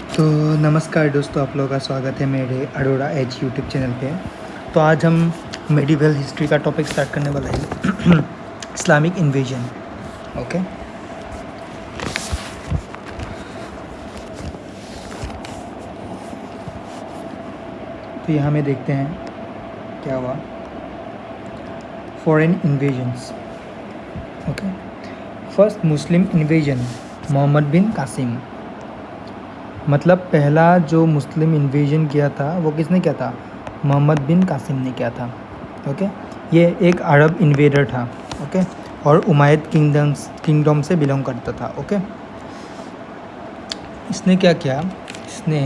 तो नमस्कार दोस्तों, आप लोगों का स्वागत है मेरे अरोड़ा एज यूट्यूब चैनल पे। तो आज हम मेडिवल हिस्ट्री का टॉपिक स्टार्ट करने वाला है इस्लामिक इन्वेजन। ओके, तो यहाँ में देखते हैं क्या हुआ। Foreign invasions. Okay, first Muslim invasion Mohammad bin Qasim. मतलब पहला जो मुस्लिम इन्वेजन किया था वो किसने किया था? मोहम्मद बिन कासिम ने किया था। ओके, ये एक अरब इन्वेडर था। ओके, और उमायद किंगडम से बिलोंग करता था। ओके, इसने क्या किया? इसने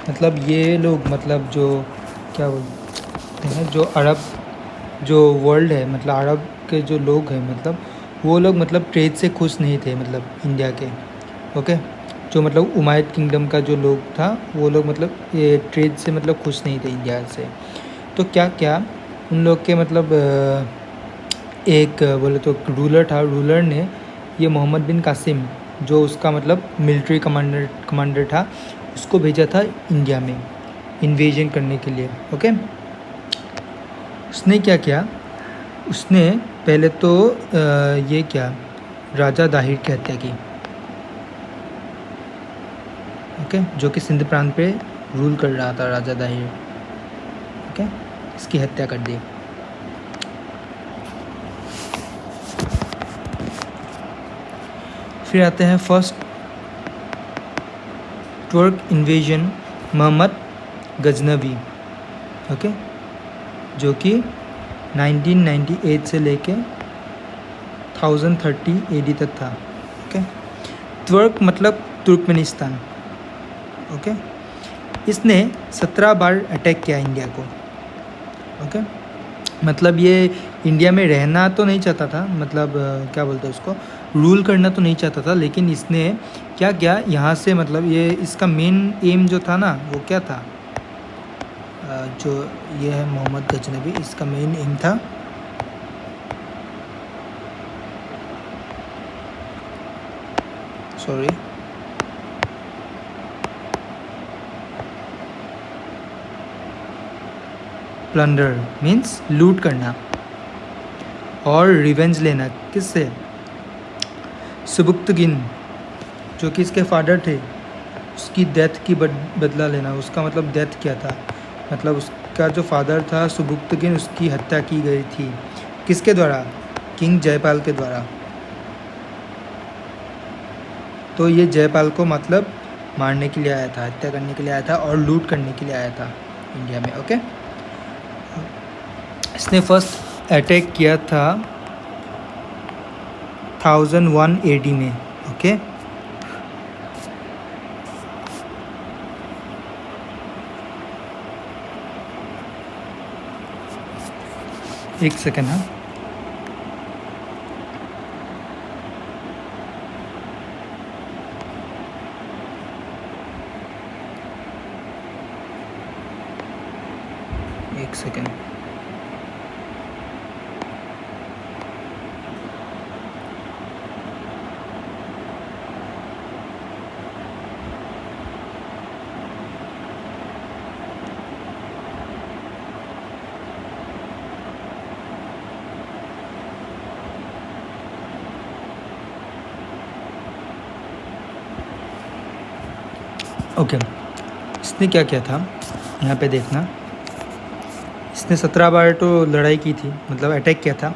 मतलब ये लोग मतलब जो क्या बोलते हैं, जो अरब जो वर्ल्ड है, मतलब अरब के जो लोग हैं, मतलब वो लोग मतलब ट्रेड से खुश नहीं थे, मतलब इंडिया के। ओके, जो मतलब उमायद किंगडम का जो लोग था वो लोग मतलब ये ट्रेड से मतलब खुश नहीं थे इंडिया से। तो क्या क्या उन लोग के मतलब एक बोले तो रूलर था। रूलर ने ये मोहम्मद बिन कासिम, जो उसका मतलब मिलिट्री कमांडर था, उसको भेजा था इंडिया में इन्वेजन करने के लिए। ओके, उसने क्या किया? उसने पहले तो ये क्या राजा दाहिर की हत्या की। ओके, जो कि सिंध प्रांत पे रूल कर रहा था राजा दाहिर। ओके, इसकी हत्या कर दी। फिर आते हैं फर्स्ट तुर्क इन्वेजन मोहम्मद गजनवी। ओके, जो कि 1998 से लेके 1030 AD तक था। ओके, तुर्क मतलब तुर्कमेनिस्तान। ओके, इसने 17 बार अटैक किया इंडिया को। ओके, मतलब ये इंडिया में रहना तो नहीं चाहता था, मतलब क्या बोलते हैं उसको, रूल करना तो नहीं चाहता था, लेकिन इसने क्या किया यहाँ से, मतलब ये इसका मेन एम जो था ना वो क्या था? जो ये है मोहम्मद गजनवी, इसका मेन एम था प्लंडर मीन्स लूट करना, और रिवेंज लेना। किससे? सुबुक्तगिन, जो कि इसके फादर थे, उसकी डेथ की बदला लेना। उसका मतलब डेथ किया था, मतलब उसका जो फादर था सुबुक्तगिन, उसकी हत्या की गई थी। किसके द्वारा? किंग जयपाल के द्वारा। तो ये जयपाल को मतलब मारने के लिए आया था, हत्या करने के लिए आया था और लूट करने के लिए आया था इंडिया में। ओके, इसने फर्स्ट अटैक किया था 1001 AD में। ओके, एक सेकेंड। हाँ, एक सेकेंड। ओके, इसने क्या किया था यहाँ पे देखना। इसने 17 बार तो लड़ाई की थी, मतलब अटैक किया था।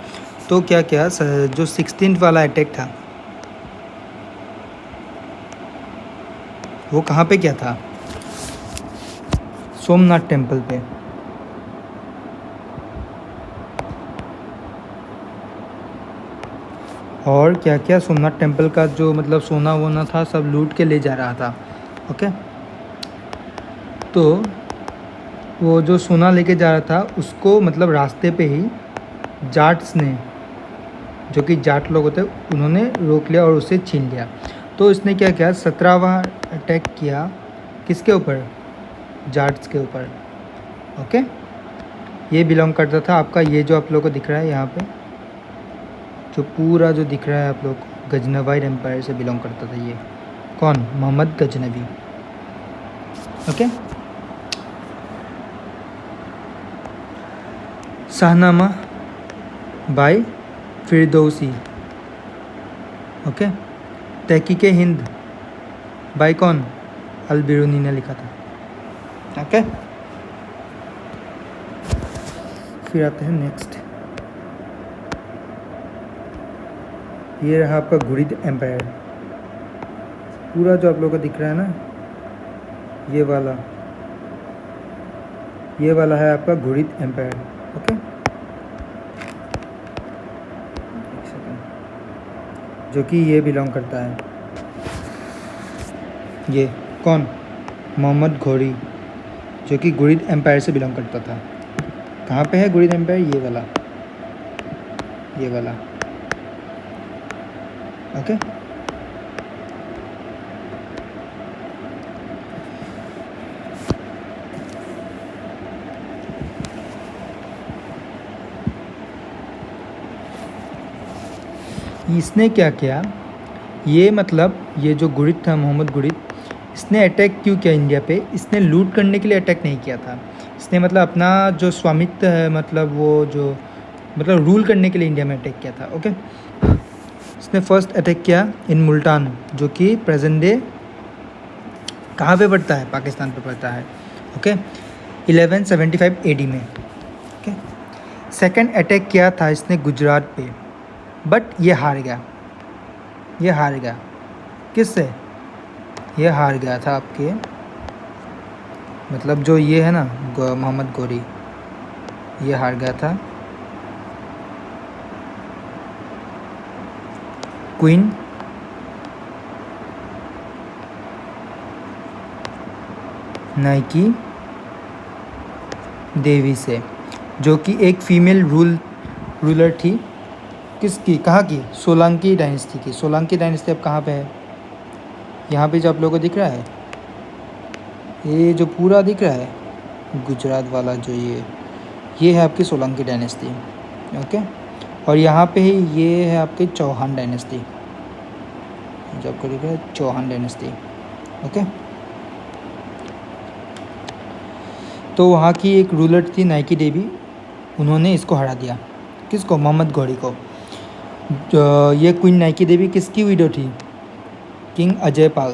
तो क्या क्या जो 16th वाला अटैक था वो कहाँ पे किया था? सोमनाथ टेम्पल पे। और क्या क्या सोमनाथ टेम्पल का जो मतलब सोना वोना था सब लूट के ले जा रहा था। ओके, तो वो जो सोना लेके जा रहा था उसको मतलब रास्ते पे ही जाट्स ने, जो कि जाट लोग होते, उन्होंने रोक लिया और उसे छीन लिया। तो इसने क्या किया? 17वां अटैक किया। किसके ऊपर? जाट्स के ऊपर। ओके, ये बिलोंग करता था आपका, ये जो आप लोग को दिख रहा है यहाँ पे, जो पूरा जो दिख रहा है आप लोग को, गजनवाइड एम्पायर से बिलोंग करता था ये। कौन? Mohammad Ghaznavi. Okay. Shahnama by Firdausi. Okay. Tahqiqe Hind by कौन? अल बिरूनी ने लिखा था। ओके। फिर आते हैं नेक्स्ट। ये रहा आपका घुरिद एम्पायर। पूरा जो आप लोगों को दिख रहा है ना, ये वाला है आपका घुरिद एम्पायर। ओके। एक सेकंड। जो कि ये बिलोंग करता है, ये कौन? मोहम्मद घोरी, जो कि घुरिद एम्पायर से बिलोंग करता था। कहाँ पे है घुरिद एम्पायर? ये वाला। ओके। इसने क्या किया, ये मतलब ये जो घुरिद था, मोहम्मद घुरिद, इसने अटैक क्यों किया इंडिया पे? इसने लूट करने के लिए अटैक नहीं किया था। इसने मतलब अपना जो स्वामित्व है, मतलब वो जो मतलब रूल करने के लिए इंडिया में अटैक किया था। ओके। इसने फर्स्ट अटैक किया इन मुल्तान, जो कि प्रेजेंट डे कहाँ पे पड़ता है? पाकिस्तान पे पड़ता है। ओके। 1175 AD में। ओके। सेकंड अटैक किया था इसने गुजरात पे, बट ये हार गया। किससे? ये हार गया था आपके, मतलब जो ये है ना मोहम्मद घोरी, ये हार गया था क्वीन नाइकी देवी से, जो कि एक फीमेल रूलर थी। किसकी? कहाँ की? सोलंकी डायनेस्टी की। सोलंकी डायनेस्टी अब कहाँ पे है? यहाँ पे जो आप लोगों को दिख रहा है, ये जो पूरा दिख रहा है गुजरात वाला, जो ये है आपकी सोलंकी डायनेस्टी। ओके। और यहाँ पे ही ये है आपकी चौहान डायनेस्टी, जो आपको दिख रहा है चौहान डायनेस्टी। ओके। तो वहाँ की एक रूलर थी नाइकी देवी, उन्होंने इसको हरा दिया। किसको? मोहम्मद घोरी को। ये क्वीन नाइकी देवी किसकी विडो थी? किंग अजय पाल।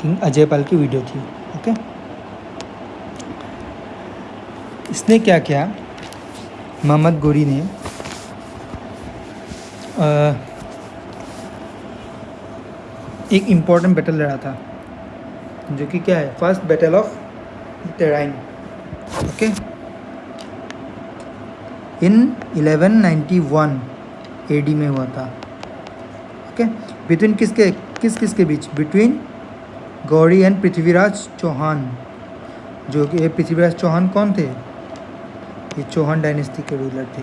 किंग अजय पाल की वीडियो थी। ओके। इसने क्या किया, मोहम्मद घोरी ने एक इम्पॉर्टेंट बैटल लड़ा था, जो कि क्या है? First battle of Tarain. Okay. In 1191 AD में हुआ था। ओके। बिटवीन किसके बीच? Between Ghori and Prithviraj Chauhan. जो कि पृथ्वीराज चौहान कौन थे? ये चौहान डायनेस्टी के रूलर थे।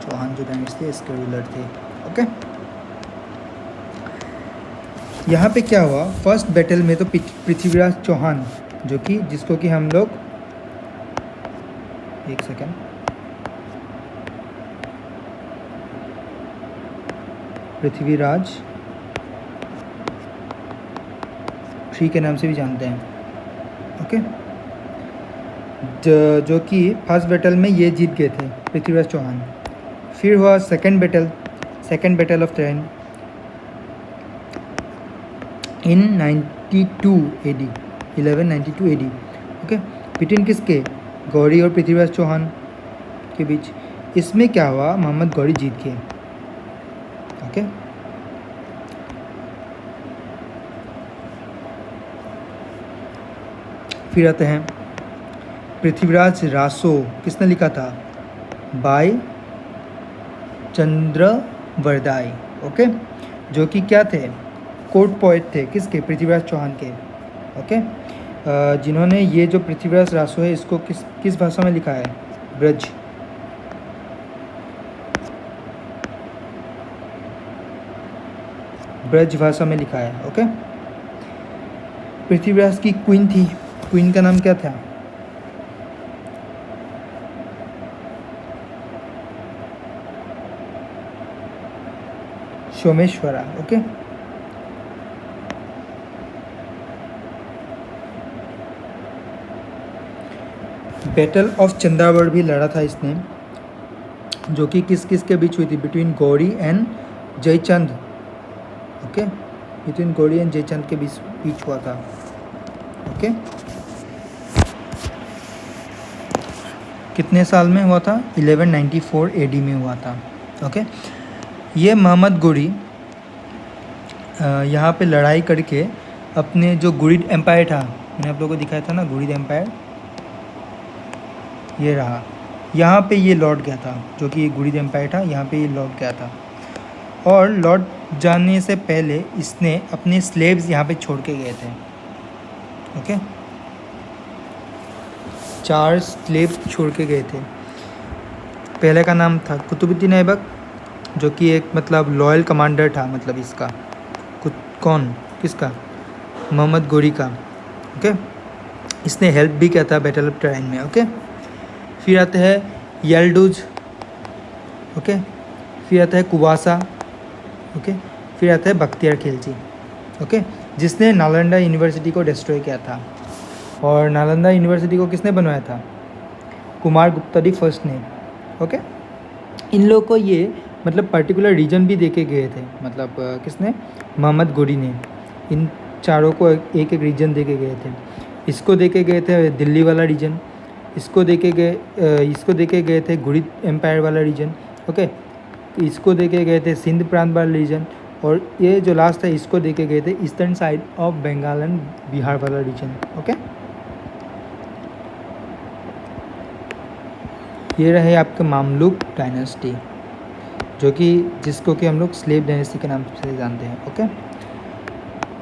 चौहान जो डायनेस्टी है इसके रूलर थे। ओके। यहाँ पे क्या हुआ? फर्स्ट बैटल में तो पृथ्वीराज चौहान, जो कि जिसको कि हम लोग, एक सेकेंड, पृथ्वीराज III के नाम से भी जानते हैं। ओके। जो कि फर्स्ट बैटल में ये जीत गए थे पृथ्वीराज चौहान। फिर हुआ second battle of terrain in 92 AD, 1192 AD। Okay. Between किसके? गौरी और पृथ्वीराज चौहान के बीच। इसमें क्या हुआ? मोहम्मद घोरी जीत गए। ओके। फिर आते हैं पृथ्वीराज रासो। किसने लिखा था? बाय चंद्रवरदाई। ओके। जो कि क्या थे? कोर्ट पोएट थे। किसके? पृथ्वीराज चौहान के। ओके। जिन्होंने ये जो पृथ्वीराज रासो है, इसको किस भाषा में लिखा है? ब्रज भाषा में लिखा है। ओके। पृथ्वीराज की क्वीन थी, क्वीन का नाम क्या था? सोमेश्वरा. ओके. बैटल ऑफ चंद्रावड़ भी लड़ा था इसने, जो कि किस किस के बीच हुई थी? Between Ghori and Jaichand. Okay, between Ghori and Jaichand के बीच हुआ था. ओके, कितने साल में हुआ था? 1194 एडी में हुआ था. ओके, ये मोहम्मद गौरी यहाँ पे लड़ाई करके अपने जो गुरिद एम्पायर था, मैंने आप लोगों को दिखाया था ना गुरिद एम्पायर, ये रहा, यहाँ पे ये लौट गया था, जो कि गुरिद एम्पायर था, यहाँ पे ये लौट गया था. और लौट जाने से पहले इसने अपने स्लेव्स यहाँ पे छोड़ के गए थे. ओके, 4 स्लेव छोड़ के गए थे. पहले का नाम था कुतुबुद्दीन ऐबक, जो कि एक मतलब लॉयल कमांडर था, मतलब इसका कौन, किसका? मोहम्मद गौरी का. ओके, इसने हेल्प भी किया था बैटल ऑफ टराइन में. ओके, फिर आता है यल्डुज. ओके, फिर आता है कुवासा. ओके, फिर आता है बख्तियार खिलजी. ओके, जिसने नालंदा यूनिवर्सिटी को डिस्ट्रॉय किया था. और नालंदा यूनिवर्सिटी को किसने बनवाया था? कुमार गुप्ता दी फर्स्ट ने. ओके, इन लोगों को ये मतलब पर्टिकुलर रीजन भी देके गए थे, मतलब किसने? मोहम्मद गौरी ने. इन चारों को एक एक रीजन देके गए थे. इसको देके गए थे दिल्ली वाला रीजन, इसको देके गए थे गुरिद एम्पायर वाला रीजन. ओके, इसको देके गए थे सिंध प्रांत वाला रीजन, और ये जो लास्ट है इसको देके गए थे eastern side of Bengal and Bihar वाला रीजन. ओके, ये रहे आपके मामलुक डायनेस्टी, जो कि जिसको कि हम लोग स्लेव डायनेस्टी के नाम से जानते हैं. ओके,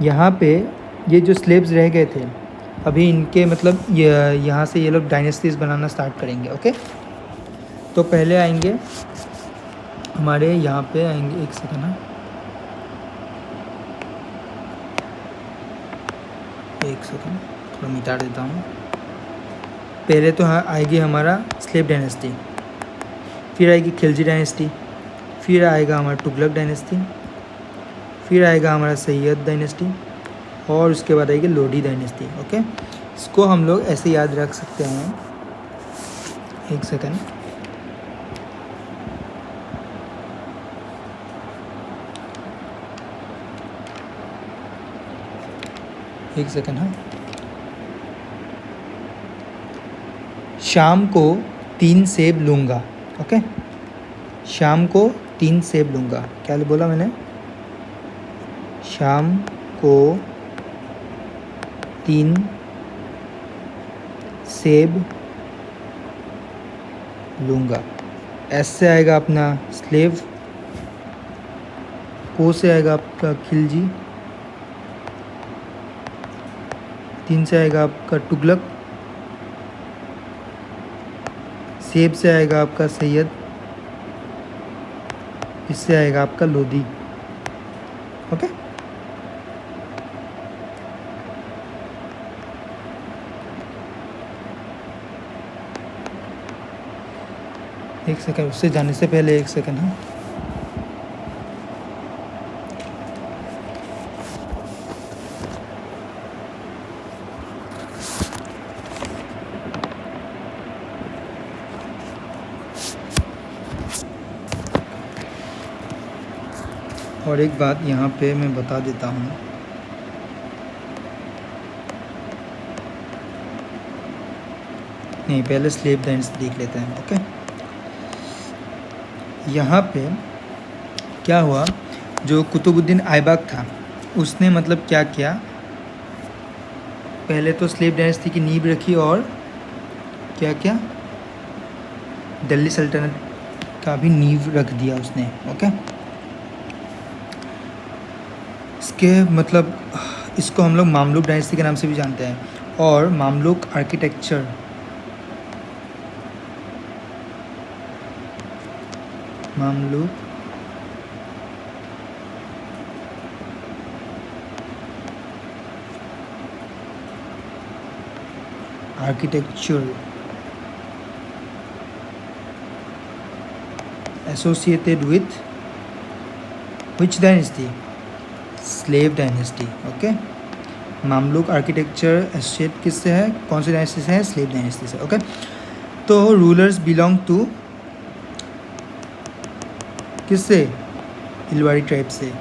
यहाँ पे ये जो स्लेव्स रह गए थे, अभी इनके मतलब यहाँ से ये लोग डायनेस्टीज बनाना स्टार्ट करेंगे. ओके, तो पहले आएंगे हमारे यहाँ पे आएंगे, एक सेकंड ना, एक सेकंड थोड़ा मिटा देता हूँ. पहले तो आएगी हमारा स्लेव डायनेस्टी, फिर आएगी खिलजी डायनेस्टी, फिर आएगा हमारा तुगलक डायनेस्टी, फिर आएगा हमारा सैयद डायनेस्टी, और उसके बाद आएगी लोधी डायनेस्टी. ओके, इसको हम लोग ऐसे याद रख सकते हैं. एक सेकंड, एक सेकंड. हाँ, शाम को 3 सेब लूँगा. ओके, शाम को 3 सेब लूँगा. क्या बोला मैंने? शाम को 3 सेब लूँगा. एस से आएगा अपना स्लेव, को से आएगा आपका खिलजी, 3 से आएगा आपका तुगलक, सेब से आएगा आपका सैयद, इससे आएगा आपका लोधी. ओके, एक सेकंड, उससे जाने से पहले एक सेकंड. हाँ, और एक बात यहाँ पे मैं बता देता हूँ, नहीं पहले स्लेव डायनेस्टी देख लेते हैं. ओके, यहाँ पे क्या हुआ, जो कुतुबुद्दीन ऐबक था उसने मतलब क्या किया, पहले तो स्लेव डायनेस्टी की नींव रखी, और क्या क्या दिल्ली सल्तनत का भी नींव रख दिया उसने. ओके, इसके मतलब इसको हम लोग मामलुक डायनेस्टी के नाम से भी जानते हैं. और Mamluk architecture, Mamluk architecture associated with which dynasty? Slave dynasty. Okay, Mamluk architecture associate किससे है, कौन सी डायनेस्टी से है? स्लेव डायनेस्टी से। ओके, तो रूलर्स बिलोंग टू किससे? इलवाड़ी ट्राइब से।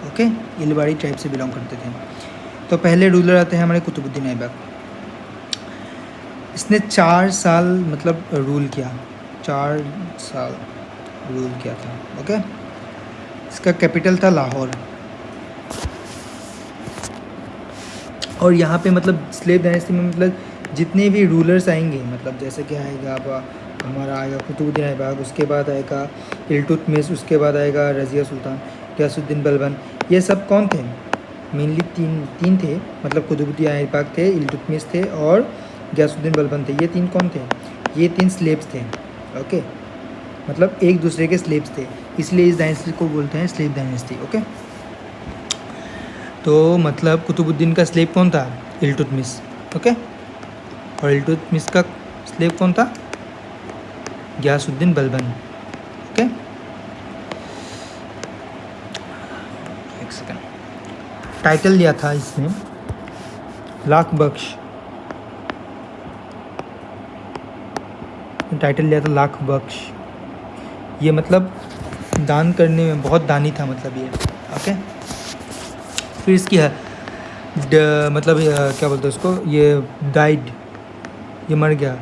ओके, इलवाड़ी ट्राइब से बिलोंग करते थे। तो पहले रूलर आते हैं हमारे कुतुबुद्दीन ऐबक। इसने 4 साल मतलब रूल किया, 4 साल रूल किया था। ओके, इसका कैपिटल था लाहौर। और यहाँ पे मतलब स्लेव डायनेस्टी में मतलब जितने भी रूलर्स आएंगे, मतलब जैसे कि आएगा अब हमारा आएगा कुतुबुद्दीन ऐबक, उसके बाद आएगा इल्तुतमिश, उसके बाद आएगा रज़िया सुल्तान, गियासुद्दीन बलबन, ये सब कौन थे? मेनली तीन थे, मतलब कुतुबुद्दीन ऐबक थे, इल्तुतमिश थे और गियासुद्दीन बलबन थे। ये 3 कौन थे? ये 3 स्लेव्स थे। ओके, मतलब एक दूसरे के स्लेव्स थे, इसलिए इस डायनेस्टी को बोलते हैं स्लेव डायनेस्टी। ओके, तो मतलब कुतुबुद्दीन का स्लेव कौन था? इल्तुतमिश। ओके, और इल्तुतमिश का स्लेव कौन था? गियासुद्दीन बलबन। ओके, एक सेकंड। टाइटल लिया था इसने लाख बख्श, टाइटल लिया था लाख बख्श। ये मतलब दान करने में बहुत दानी था, मतलब ये। ओके, फिर इसकी मतलब क्या बोलते हैं उसको, ये डाइड, ये मर गया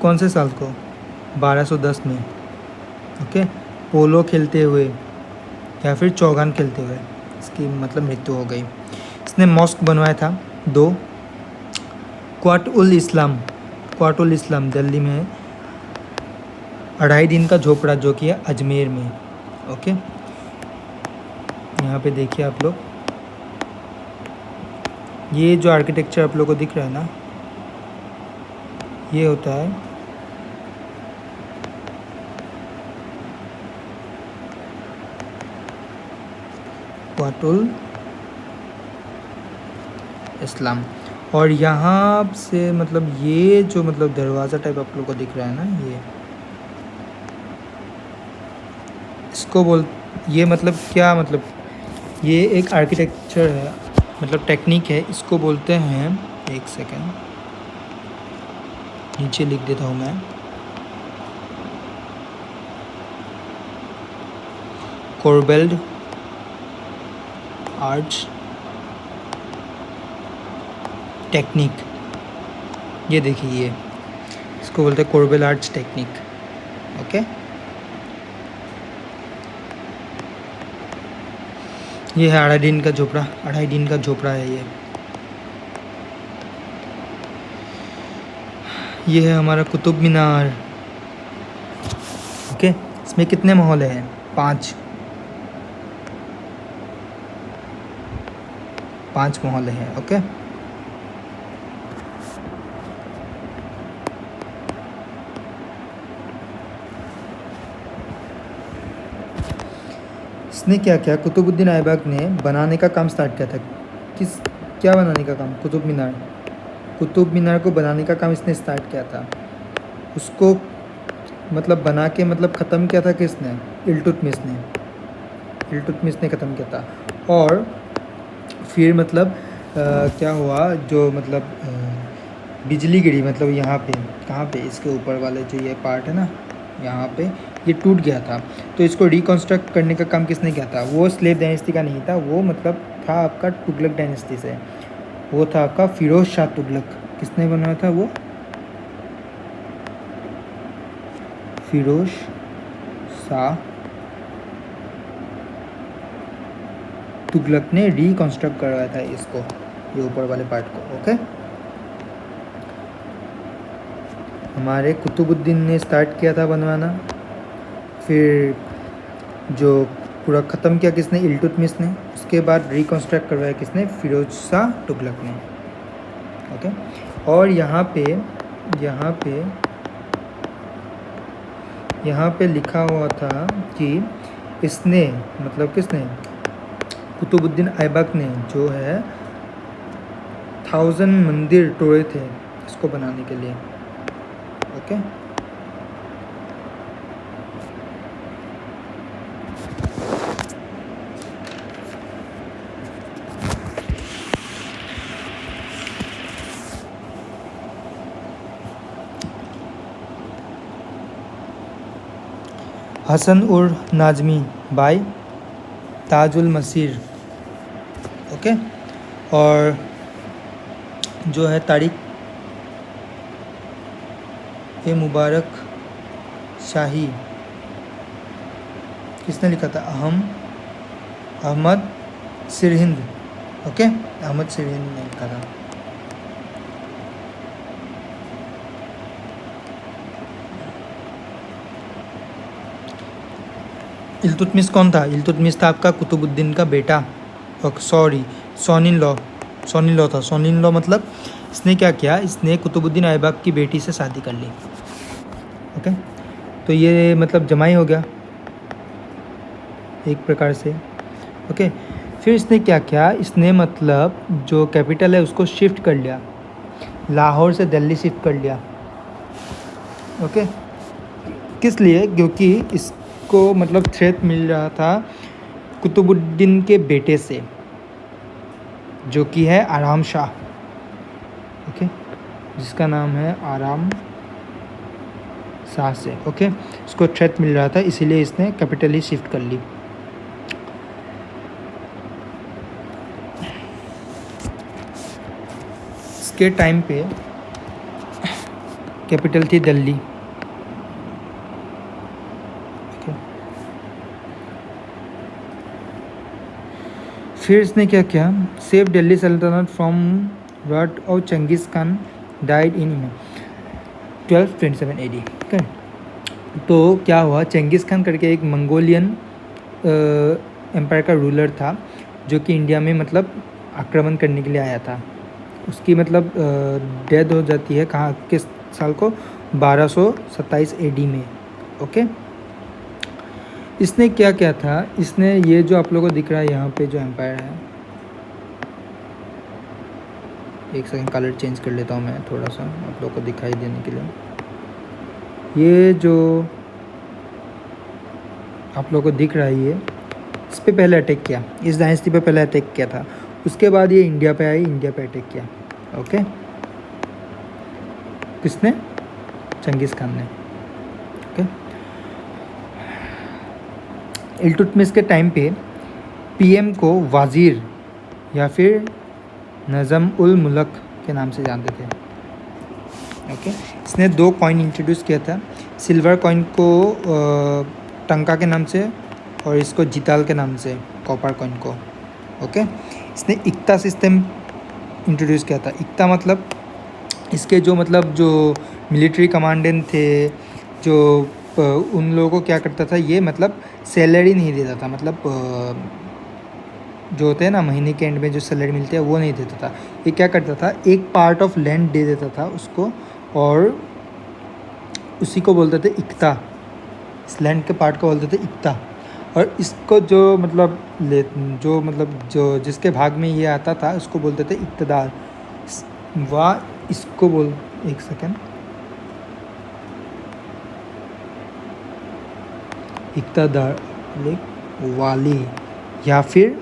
कौन से साल को? 1210 में। ओके, पोलो खेलते हुए या फिर चौगान खेलते हुए इसकी मतलब मृत्यु हो गई। इसने मॉस्क बनवाया था 2, क्वाट उल इस्लाम दिल्ली में है, 2.5 दिन का झोपड़ा जो कि है अजमेर में। ओके, यहाँ पे देखिए आप लोग, ये जो आर्किटेक्चर आप लोग को दिख रहा है ना, ये होता है क्वाट उल इस्लाम। और यहाँ से मतलब ये जो मतलब दरवाज़ा टाइप आप लोग को दिख रहा है ना, ये इसको ये मतलब क्या, मतलब ये एक आर्किटेक्चर है, मतलब टेक्निक है, इसको बोलते हैं, एक सेकेंड नीचे लिख देता हूँ मैं, कोरबेल्ड आर्च टेक्निक। ये देखिए, ये इसको बोलते हैं कोरबेल आर्च टेक्निक। ओके, ये है 2.5 दिन का झोपड़ा, 2.5 दिन का झोपड़ा है ये है हमारा कुतुब मीनार। ओके, इसमें कितने महल हैं? 5 महल हैं। ओके, इसने क्या किया? कुतुबुद्दीन ऐबक ने बनाने का काम स्टार्ट किया था। क्या बनाने का काम? कुतुब मीनार को बनाने का काम इसने स्टार्ट किया था। उसको मतलब बना के मतलब ख़त्म किया था किसने? इल्तुतमिश ने ख़त्म किया था। और फिर मतलब क्या हुआ, जो मतलब बिजली गिरी, मतलब यहाँ पे, कहाँ पे? इसके ऊपर वाले जो ये पार्ट है ना, यहाँ पे ये टूट गया था। तो इसको रिकन्स्ट्रक्ट करने का काम किसने किया था? वो स्लेव डायनेस्टी का नहीं था, वो मतलब था आपका तुगलक डायनेस्टी से, वो था आपका फिरोज शाह तुगलक। किसने बनाया था? वो फिरोज शाह तुगलक ने रिकन्स्ट्रक्ट करवाया था इसको, ये ऊपर वाले पार्ट को। ओके, हमारे कुतुबुद्दीन ने स्टार्ट किया था बनवाना, फिर जो पूरा ख़त्म किया किसने? इल्तुतमिश ने। उसके बाद रिकन्स्ट्रक्ट करवाया किसने? फिरोज शाह तुगलक ने। ओके, और यहाँ पे लिखा हुआ था कि इसने मतलब किसने? कुतुबुद्दीन ऐबक ने जो है 1000 मंदिर तोड़े थे इसको बनाने के लिए। ओके, हसन उर नाजमी बाय ताजुल मसीर। ओके, और जो है तारिक ए मुबारक शाही किसने लिखा था? अहमद सिरहिंद। ओके, अहमद सिरहिंद ने लिखा था। इल्तुतमिश कौन था? इल्तुतमिश था आपका कुतुबुद्दीन का बेटा, सॉरी सॉन इन लॉ था। सॉन इन लॉ मतलब इसने क्या किया, इसने कुतुबुद्दीन ऐबक की बेटी से शादी कर ली। ओके, तो ये मतलब जमाई हो गया एक प्रकार से। ओके, फिर इसने क्या किया, इसने मतलब जो कैपिटल है उसको शिफ्ट कर लिया, लाहौर से दिल्ली शिफ्ट कर लिया। ओके, किस लिए? क्योंकि इसको मतलब थ्रेट मिल रहा था कुतुबुद्दीन के बेटे से, जो कि है आराम शाह। ओके, जिसका नाम है आराम शाह से। ओके, इसको थ्रेट मिल रहा था, इसीलिए इसने कैपिटल ही शिफ्ट कर ली। इसके टाइम पे कैपिटल थी दिल्ली। फिर इसने क्या किया, सेव दिल्ली सल्तनत फ्रॉम रट और Changez Khan died in 1227 AD। Okay, तो क्या हुआ, चंगेज़ खान करके एक मंगोलियन एम्पायर का रूलर था, जो कि इंडिया में मतलब आक्रमण करने के लिए आया था। उसकी मतलब डेथ हो जाती है कहाँ, किस साल को? 1227 AD में। ओके, इसने क्या क्या था, इसने ये जो आप लोगों को दिख रहा है यहाँ पे जो एम्पायर है, एक सेकंड कलर चेंज कर लेता हूँ मैं थोड़ा सा आप लोगों को दिखाई देने के लिए। ये जो आप लोगों को दिख रहा है, ये इस पे पहले अटैक किया, इस डायनेस्टी पे पहले अटैक किया था। उसके बाद ये इंडिया पे आई, इंडिया पे अटैक किया। ओके, किसने? चंगेज़ खान ने। ओके, इल्तुतमिश के टाइम पे पीएम को वाजीर या फिर नज़म उल मुल्क के नाम से जानते थे। ओके, इसने 2 कॉइन इंट्रोड्यूस किया था, सिल्वर कॉइन को टंका के नाम से और इसको जिताल के नाम से, कॉपर कॉइन को। ओके, इसने इक्ता सिस्टम इंट्रोड्यूस किया था। इक्ता मतलब इसके जो मतलब जो मिलिट्री कमांडेंट थे, जो उन लोगों को क्या करता था, ये मतलब सैलरी नहीं देता था, मतलब जो होते हैं ना महीने के एंड में जो सैलरी मिलती है वो नहीं देता था। ये क्या करता था, एक पार्ट ऑफ लैंड दे देता था उसको, और उसी को बोलते थे इक्ता। इस लैंड के पार्ट को बोलते थे इक्ता। और इसको जो मतलब जो जिसके भाग में ये आता था उसको बोलते थे इक्तदार। इसको बोल, एक सेकेंड, इक्तदार वाली या फिर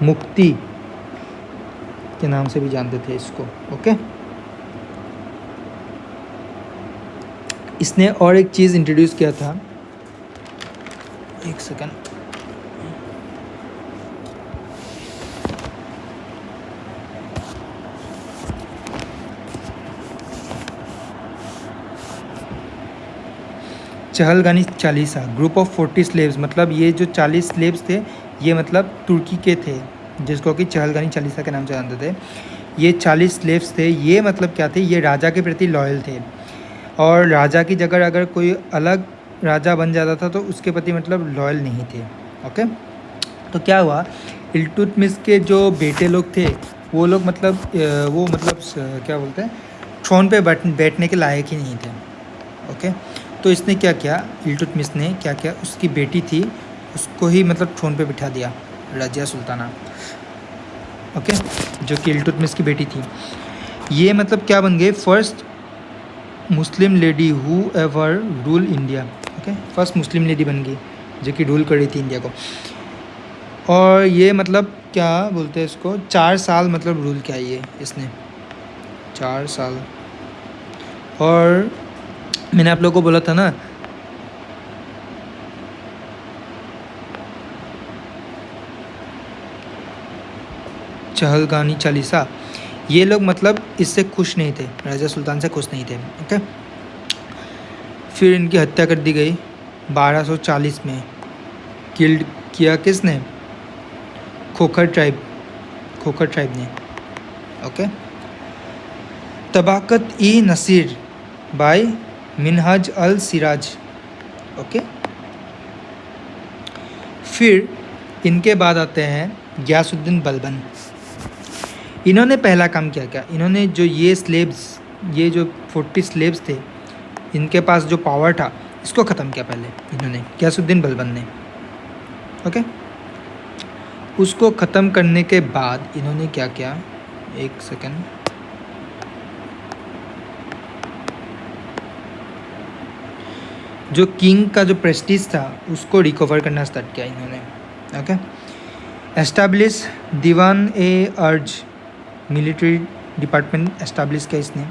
मुक्ति के नाम से भी जानते थे इसको। ओके, इसने और एक चीज़ इंट्रोड्यूस किया था, एक second, Chahalgani Chalisa, group of 40 slaves. मतलब ये जो 40 स्लेव्स थे ये मतलब तुर्की के थे, जिसको कि चहलगानी चालीसा के नाम से जानते थे। ये 40 स्लेव्स थे, ये मतलब क्या थे, ये राजा के प्रति लॉयल थे, और राजा की जगह अगर कोई अलग राजा बन जाता था तो उसके प्रति मतलब लॉयल नहीं थे। ओके, तो क्या हुआ, इल्तुतमिश के जो बेटे लोग थे वो लोग मतलब क्या बोलते हैं, थ्रोन पे बैठने के लायक ही नहीं थे। ओके, तो इसने क्या किया, इल्तुतमिश ने क्या किया, उसकी बेटी थी उसको ही मतलब थ्रोन पे बिठा दिया, रजिया सुल्ताना। ओके, जो कि इल्तुतमिश की बेटी थी। ये मतलब क्या बन गए, first Muslim lady who ever rule India. Okay, first Muslim lady बन गई जो कि रूल कर रही थी इंडिया को। और ये मतलब क्या बोलते हैं इसको, 4 साल मतलब रूल किया ये इसने, 4 साल। और मैंने आप लोगों को बोला था ना, चहलगानी चालीसा, ये लोग मतलब इससे खुश नहीं थे, राजा सुल्तान से खुश नहीं थे। ओके, फिर इनकी हत्या कर दी गई 1240 में। किल्ड किया किसने? खोखर ट्राइब ने। ओके, तबाकत ई नसीर बाय मिनहाज अल सिराज। ओके, फिर इनके बाद आते हैं गयासुद्दीन बलबन। इन्होंने पहला काम क्या? इन्होंने जो ये स्लेब्स, ये जो 40 स्लेब्स थे, इनके पास जो पावर था, इसको ख़त्म किया पहले इन्होंने, गयासुद्दीन बलबन ने। ओके, उसको ख़त्म करने के बाद इन्होंने क्या किया, एक सेकंड, जो किंग का जो प्रेस्टीज था उसको रिकवर करना स्टार्ट किया इन्होंने। ओके, एस्टैब्लिश दीवान ए अर्ज, मिलिट्री डिपार्टमेंट एस्टैब्लिश किया इसने।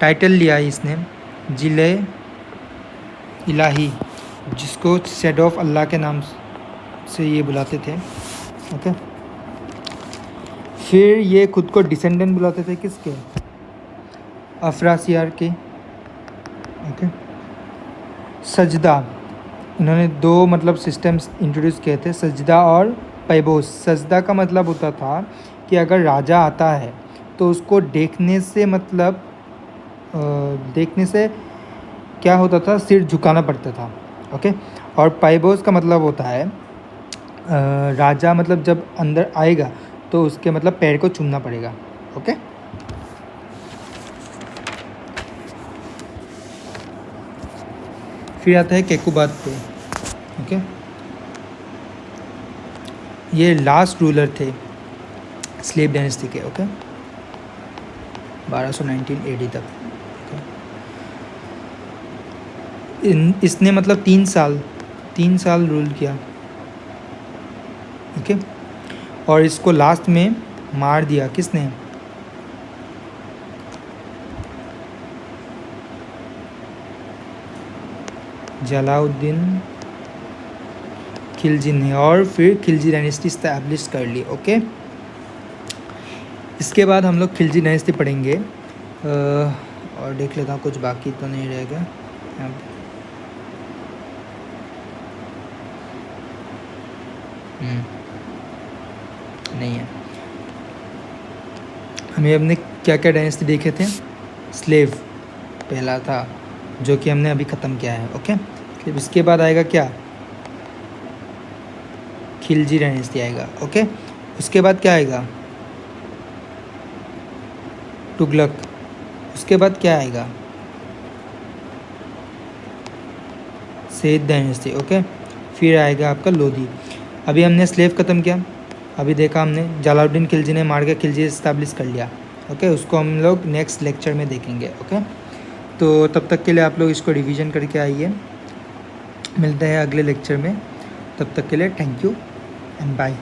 टाइटल लिया इसने जिले इलाही, जिसको शेड ऑफ अल्लाह के नाम से ये बुलाते थे। ओके, फिर ये खुद को डिसेंडेंट बुलाते थे किसके? अफरासियार के। ओके, सजदा, इन्होंने 2 मतलब सिस्टम्स इंट्रोड्यूस किए थे, सजदा और पैबोस। सजदा का मतलब होता था कि अगर राजा आता है तो उसको देखने से मतलब देखने से क्या होता था, सिर झुकाना पड़ता था। ओके, और पैबोस का मतलब होता है राजा मतलब जब अंदर आएगा तो उसके मतलब पैर को चूमना पड़ेगा। ओके, फिर आता है केकुबाद पे। ओके, ये लास्ट रूलर थे स्लेव डायनेस्टी के। ओके, 1219 AD तक। इसने मतलब 3 साल रूल किया। ओके, और इसको लास्ट में मार दिया किसने? जलाउद्दीन खिलजी ने, और फिर खिलजी डायनेस्टी इस्टेब्लिश कर ली। ओके, इसके बाद हम लोग खिलजी डायनेस्टी पढ़ेंगे। और देख लेता हूँ कुछ बाकी तो नहीं रहेगा यहाँ पे। नहीं है। हमें हमने क्या क्या डायनेस्टी देखे थे? स्लेव पहला था जो कि हमने अभी ख़त्म किया है। ओके, फिर इसके बाद आएगा क्या? खिलजी डायनेस्टी आएगा। ओके, उसके बाद क्या आएगा? तुगलक। उसके बाद क्या आएगा? सैयद डायनेस्टी। ओके, फिर आएगा आपका लोधी। अभी हमने स्लेव ख़त्म किया, अभी देखा हमने जलालुद्दीन खिलजी ने मार के खिलजी इस्टेब्लिश कर लिया। ओके, उसको हम लोग नेक्स्ट लेक्चर में देखेंगे। ओके, तो तब तक के लिए आप लोग इसको रिवीजन करके आइए। मिलते हैं अगले लेक्चर में, तब तक के लिए थैंक यू एंड बाय।